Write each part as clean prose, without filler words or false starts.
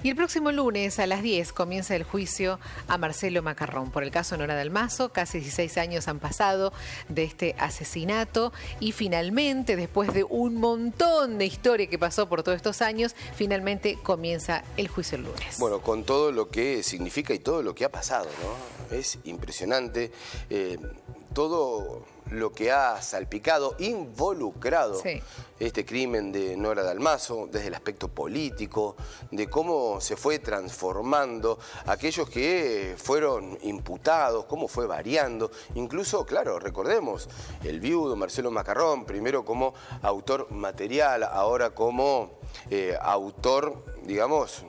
Y el próximo lunes a las 10 comienza el juicio a Marcelo Macarrón por el caso Nora Dalmazo. Casi 16 años han pasado de este asesinato y finalmente, después de un montón de historia que pasó por todos estos años, finalmente comienza el juicio el lunes. Bueno, con todo lo que significa y todo lo que ha pasado, ¿no? Es impresionante todo lo que ha salpicado, involucrado este crimen de Nora Dalmazo, desde el aspecto político, de cómo se fue transformando aquellos que fueron imputados, cómo fue variando. Incluso, claro, recordemos, el viudo Marcelo Macarrón, primero como autor material, ahora como autor, digamos,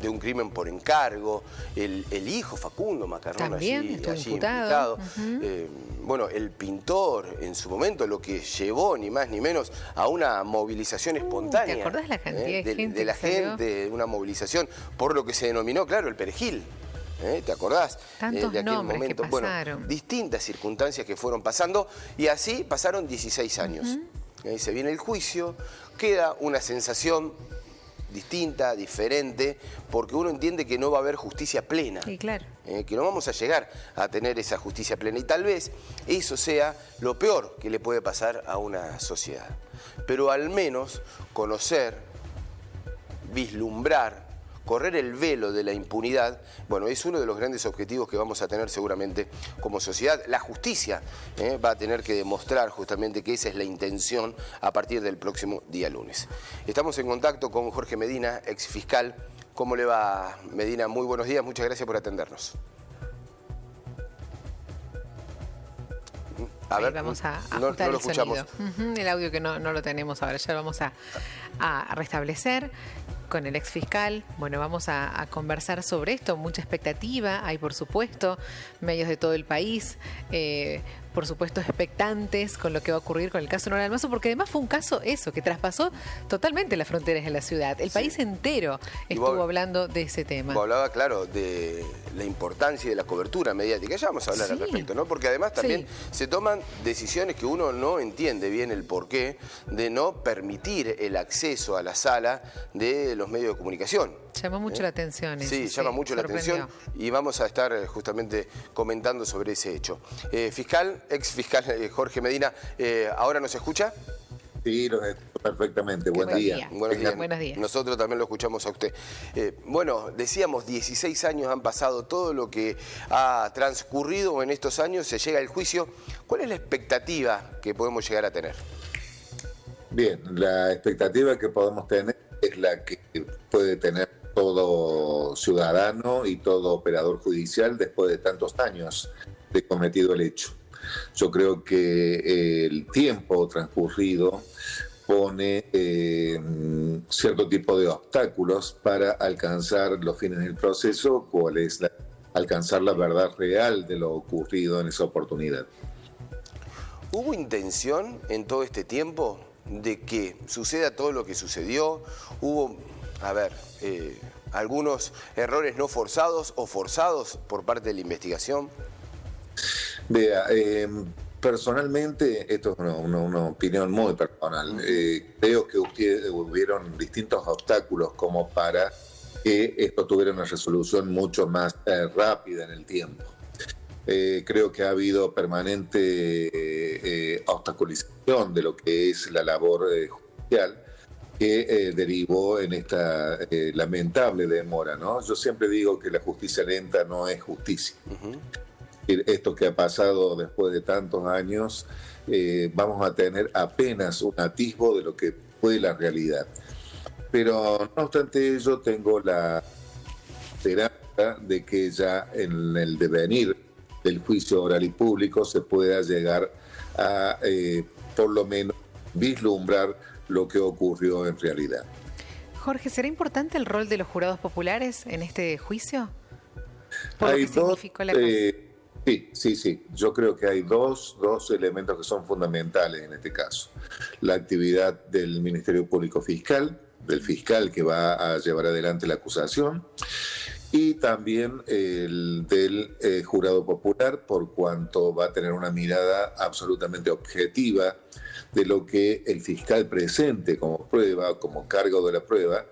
de un crimen por encargo, el hijo Facundo Macarrón también allí imputado. Bueno, el pintor en su momento, lo que llevó ni más ni menos a una movilización espontánea. ¿Te acordás la cantidad de gente de la que salió? gente, una movilización por lo que se denominó, claro, el perejil. ¿Te acordás? Tantos de aquel nombres momento. que pasaron. Bueno, distintas circunstancias que fueron pasando y así pasaron 16 años. Ahí se viene el juicio, queda una sensación distinta, diferente, porque uno entiende que no va a haber justicia plena. Sí, claro. Que no vamos a llegar a tener esa justicia plena. Y tal vez eso sea lo peor que le puede pasar a una sociedad. Pero al menos conocer, vislumbrar, correr el velo de la impunidad, bueno, es uno de los grandes objetivos que vamos a tener seguramente como sociedad. La justicia va a tener que demostrar justamente que esa es la intención a partir del próximo día lunes. Estamos en contacto con Jorge Medina, exfiscal. ¿Cómo le va, Medina? Muy buenos días, muchas gracias por atendernos. A ver, vamos a ajustar el sonido. El audio que no lo tenemos ahora, ya lo vamos a restablecer con el exfiscal. Bueno, vamos a conversar sobre esto, mucha expectativa, hay por supuesto medios de todo el país, por supuesto expectantes con lo que va a ocurrir con el caso Nora Dalmazo, porque además fue un caso que traspasó totalmente las fronteras de la ciudad. El país entero estuvo hablando de ese tema. Hablaba, claro, de la importancia y de la cobertura mediática. Ya vamos a hablar al respecto, ¿no? Porque además también se toman decisiones que uno no entiende bien el porqué de no permitir el acceso a la sala de los medios de comunicación. Llamó mucho la atención eso. Sí, llama mucho la atención y vamos a estar justamente comentando sobre ese hecho. Fiscal, exfiscal Jorge Medina, ¿ahora nos escucha? Sí, lo escucho perfectamente. Buen día. Buenos días. Nosotros también lo escuchamos a usted. Bueno, decíamos, 16 años han pasado, todo lo que ha transcurrido en estos años, se llega al juicio. ¿Cuál es la expectativa que podemos llegar a tener? Bien, la expectativa que podemos tener es la que puede tener todo ciudadano y todo operador judicial después de tantos años de cometido el hecho. Yo creo que el tiempo transcurrido pone cierto tipo de obstáculos para alcanzar los fines del proceso, cuál es alcanzar la verdad real de lo ocurrido en esa oportunidad. ¿Hubo intención en todo este tiempo de que suceda todo lo que sucedió? ¿Hubo, algunos errores no forzados o forzados por parte de la investigación? Vea, personalmente, esto es una opinión muy personal, creo que hubieron distintos obstáculos como para que esto tuviera una resolución mucho más rápida en el tiempo. Creo que ha habido permanente obstaculización de lo que es la labor judicial que derivó en esta lamentable demora, ¿no? Yo siempre digo que la justicia lenta no es justicia. Esto que ha pasado después de tantos años, vamos a tener apenas un atisbo de lo que fue la realidad. Pero no obstante ello, tengo la esperanza de que ya en el devenir del juicio oral y público se pueda llegar a, por lo menos, vislumbrar lo que ocurrió en realidad. Jorge, ¿será importante el rol de los jurados populares en este juicio? ¿Por Hay lo que significó la cosa? Sí. Yo creo que hay dos elementos que son fundamentales en este caso. La actividad del Ministerio Público Fiscal, del fiscal que va a llevar adelante la acusación, y también el del jurado popular, por cuanto va a tener una mirada absolutamente objetiva de lo que el fiscal presente como prueba, como cargo de la prueba,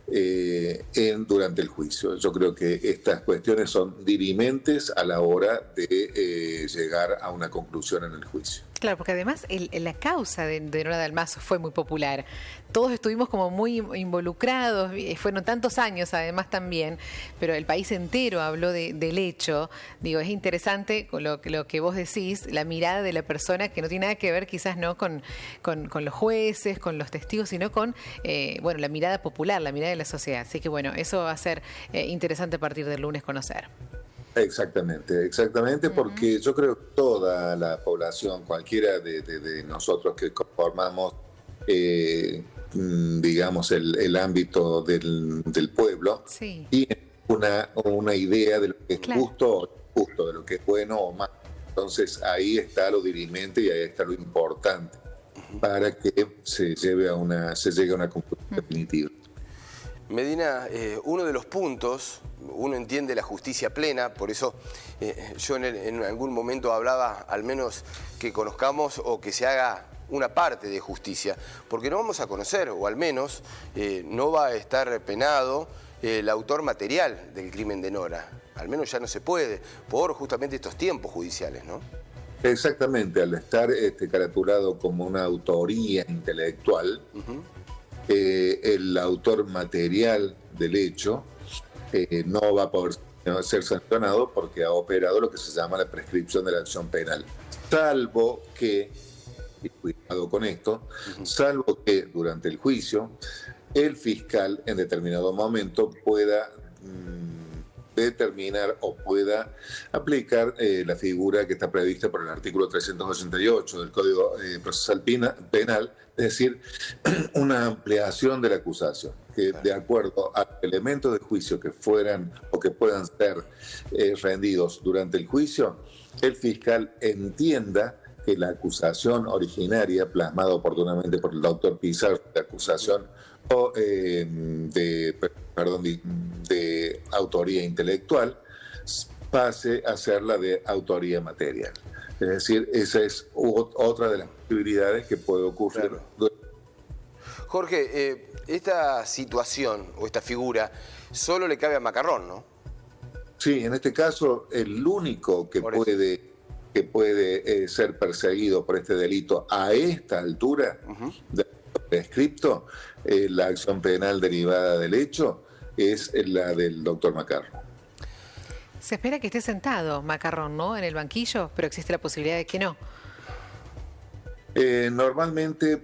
durante el juicio. Yo creo que estas cuestiones son dirimentes a la hora de llegar a una conclusión en el juicio. Claro, porque además la causa de Nora Dalmazo fue muy popular. Todos estuvimos como muy involucrados, fueron tantos años además también, pero el país entero habló del hecho. Digo, es interesante con lo que vos decís, la mirada de la persona que no tiene nada que ver quizás no con los jueces, con los testigos, sino con la mirada popular, la mirada de la sociedad. Así que bueno, eso va a ser interesante a partir del lunes conocer. Exactamente, porque yo creo que toda la población, cualquiera de nosotros que conformamos, digamos, el ámbito del pueblo, sí, tiene una idea de lo que es justo, de lo que es bueno o malo. Entonces ahí está lo dirimente y ahí está lo importante para que se llegue a una conclusión definitiva. Medina, uno de los puntos, uno entiende la justicia plena, por eso yo en algún momento hablaba al menos que conozcamos o que se haga una parte de justicia, porque no vamos a conocer, o al menos no va a estar penado el autor material del crimen de Nora. Al menos ya no se puede, por justamente estos tiempos judiciales, ¿no? Exactamente, al estar caratulado como una autoría intelectual, el autor material del hecho no va a poder ser sancionado porque ha operado lo que se llama la prescripción de la acción penal. Salvo que, y cuidado con esto, salvo que durante el juicio el fiscal en determinado momento pueda determinar o pueda aplicar la figura que está prevista por el artículo 388 del Código Procesal Penal, es decir, una ampliación de la acusación, que de acuerdo a elementos de juicio que fueran o que puedan ser rendidos durante el juicio, el fiscal entienda que la acusación originaria, plasmada oportunamente por el doctor Pizarro, de acusación o de autoría intelectual, pase a ser la de autoría material. Es decir, esa es otra de las posibilidades que puede ocurrir. Claro. Jorge, esta situación o esta figura solo le cabe a Macarrón, ¿no? Sí, en este caso el único que puede ser perseguido por este delito a esta altura del prescripto, la acción penal derivada del hecho, es la del doctor Macarrón. Se espera que esté sentado Macarrón, ¿no?, en el banquillo, pero existe la posibilidad de que no. Normalmente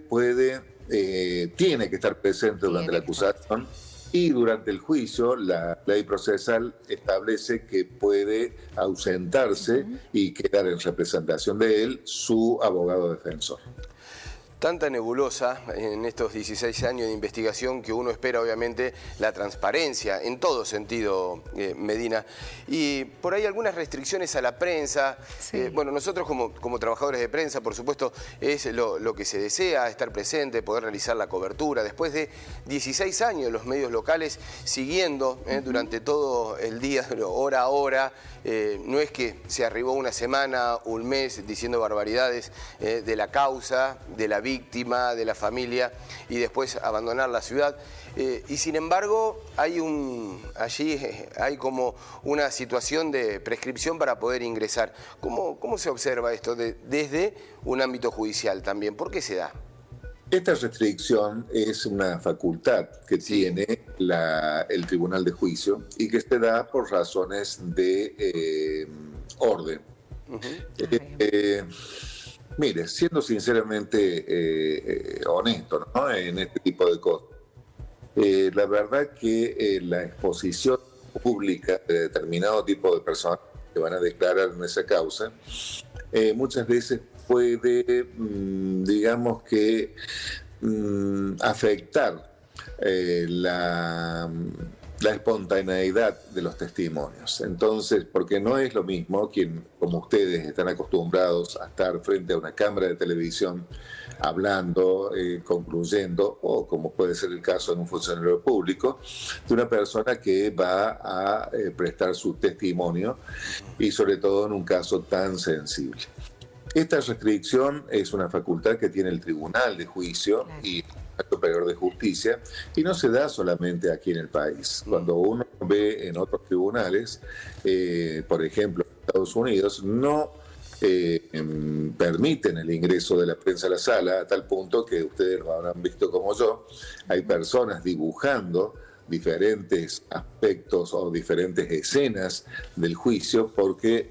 tiene que estar presente durante la acusación y durante el juicio la ley procesal establece que puede ausentarse y quedar en representación de él su abogado defensor. Tanta nebulosa en estos 16 años de investigación que uno espera obviamente la transparencia en todo sentido, Medina. Y por ahí algunas restricciones a la prensa. Sí. Bueno, nosotros como trabajadores de prensa, por supuesto, es lo que se desea, estar presente, poder realizar la cobertura. Después de 16 años los medios locales siguiendo durante todo el día, hora a hora. No es que se arribó una semana, un mes diciendo barbaridades de la causa, de la víctima, de la familia y después abandonar la ciudad. Y sin embargo allí hay como una situación de prescripción para poder ingresar. ¿Cómo se observa esto desde un ámbito judicial también? ¿Por qué se da? Esta restricción es una facultad que tiene el Tribunal de Juicio y que se da por razones de orden. Mire, siendo sinceramente honesto, ¿no?, en este tipo de cosas, la verdad que la exposición pública de determinado tipo de personas que van a declarar en esa causa muchas veces puede, digamos que, afectar la espontaneidad de los testimonios. Entonces, porque no es lo mismo como ustedes están acostumbrados a estar frente a una cámara de televisión hablando, concluyendo, o como puede ser el caso en un funcionario público, de una persona que va a prestar su testimonio y sobre todo en un caso tan sensible. Esta restricción es una facultad que tiene el Tribunal de Juicio y el Superior de Justicia, y no se da solamente aquí en el país. Cuando uno ve en otros tribunales, por ejemplo, en Estados Unidos, no permiten el ingreso de la prensa a la sala, a tal punto que ustedes lo habrán visto como yo, hay personas dibujando diferentes aspectos o diferentes escenas del juicio, porque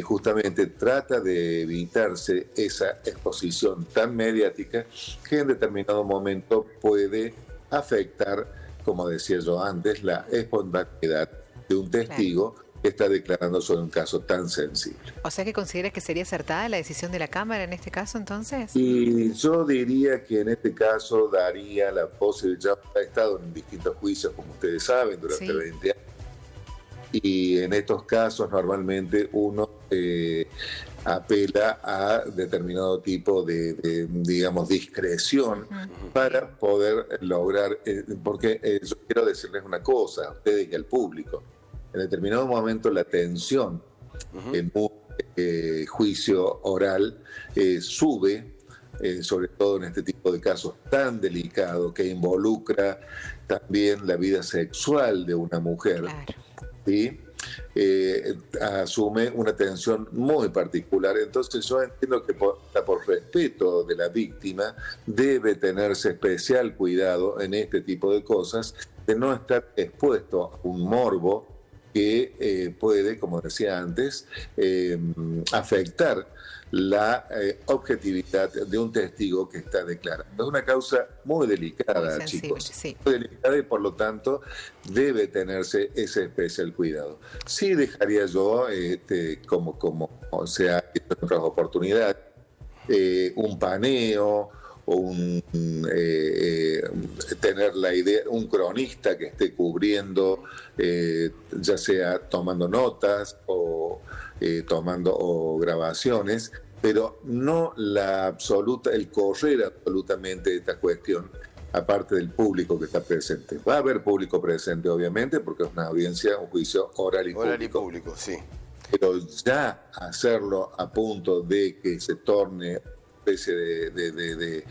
justamente trata de evitarse esa exposición tan mediática que en determinado momento puede afectar, como decía yo antes, la espontaneidad de un testigo que está declarando sobre un caso tan sensible. O sea, que considera que sería acertada la decisión de la Cámara en este caso, entonces. Y yo diría que en este caso daría la posibilidad, ya ha estado en distintos juicios, como ustedes saben, durante 20 años, y en estos casos normalmente uno apela a determinado tipo de digamos, discreción para poder lograr, porque yo quiero decirles una cosa a ustedes y al público. En determinado momento la tensión en un juicio oral sube, sobre todo en este tipo de casos tan delicados que involucra también la vida sexual de una mujer. Claro. ¿Sí? Asume una tensión muy particular. Entonces yo entiendo que por respeto de la víctima debe tenerse especial cuidado en este tipo de cosas, de no estar expuesto a un morbo que puede, como decía antes, afectar la objetividad de un testigo que está declarando. Es una causa muy delicada, muy sensible, chicos. Sí. Muy delicada, y por lo tanto debe tenerse ese especial cuidado. Sí dejaría yo, como se ha hecho en otras oportunidades, un paneo, o tener la idea, un cronista que esté cubriendo, ya sea tomando notas o tomando grabaciones, pero no el correr absolutamente de esta cuestión, aparte del público que está presente. Va a haber público presente, obviamente, porque es una audiencia, un juicio oral y público, sí. Pero ya hacerlo a punto de que se torne especie de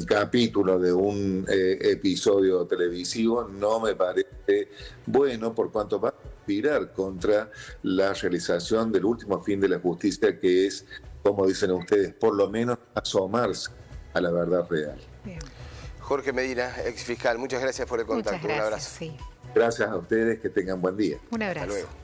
capítulo de un episodio televisivo no me parece bueno, por cuanto va a aspirar contra la realización del último fin de la justicia, que es, como dicen ustedes, por lo menos asomarse a la verdad real. Bien. Jorge Medina, ex fiscal, muchas gracias por el contacto. Gracias, un abrazo. Sí. Gracias a ustedes, que tengan buen día. Un abrazo. Hasta luego.